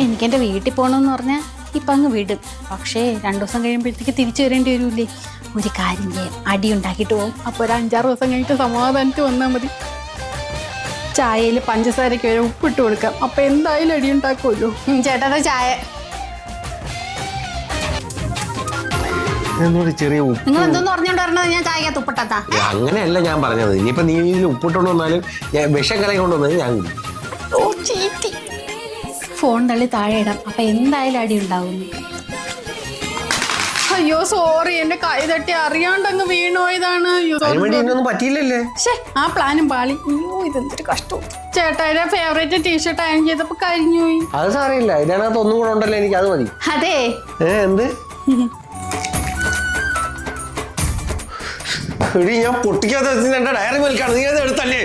എനിക്ക് എൻ്റെ വീട്ടിൽ പോകണമെന്ന് പറഞ്ഞാൽ ഇപ്പം അങ്ങ് വിടും. പക്ഷേ 2 ദിവസം കഴിയുമ്പോഴത്തേക്ക് തിരിച്ചു വരേണ്ടി വരൂലേ? ഒരു കാര്യം ചെയ്യാം, അടി ഉണ്ടാക്കിയിട്ട് പോകും. അപ്പോൾ ഒരു 5-6 ദിവസം കഴിഞ്ഞിട്ട് സമാധാനിച്ച് വന്നാൽ മതി. ചായയിൽ പഞ്ചസാരയ്ക്ക് വരെ ഉപ്പിട്ട് കൊടുക്കാം. അപ്പം എന്തായാലും അടി ഉണ്ടാക്കുമല്ലോ. ചേട്ടാ ചായ. ചെറിയ നിങ്ങൾ എന്തോന്ന് പറഞ്ഞോണ്ട് പറഞ്ഞത്? ഞാൻ ചായക്കകത്ത് ഉപ്പിട്ടാ? അങ്ങനെയല്ല ഞാൻ പറഞ്ഞത്. ഇനിയിപ്പോ നീ ഇതിൽ ഉപ്പിട്ടോണ്ട് വന്നാലും വിഷം കലക്കി കൊണ്ടുവന്നത് ഞാൻ ഫോൺ തള്ളി താഴെ ഇടാം. അപ്പൊ എന്തായാലും അടി ഉണ്ടാവുന്നു. അയ്യോ സോറി, എന്റെ കൈ തട്ടി അറിയാണ്ടങ്ങ് വീണോയതാണ്. പറ്റിയില്ലല്ലേ? ആ പ്ലാനും പാളി. അയ്യോ ഇതെന്തൊരു കഷ്ടവും. ചേട്ടായുടെ ഫേവറേറ്റ് ടീഷർട്ട് അയൺ ചെയ്തപ്പോ കരിഞ്ഞു പോയി. അത് സാറിയില്ല, ഇതിനകത്ത് ഒന്നും കൂടെ ഉണ്ടല്ലോ, എനിക്ക് അത് മതി. അതെ എന്ത് ഞാൻ പൊട്ടിക്കാത്ത ഡയറി മിൽക്കാണ്, നീ അത് എടുത്തല്ലേ?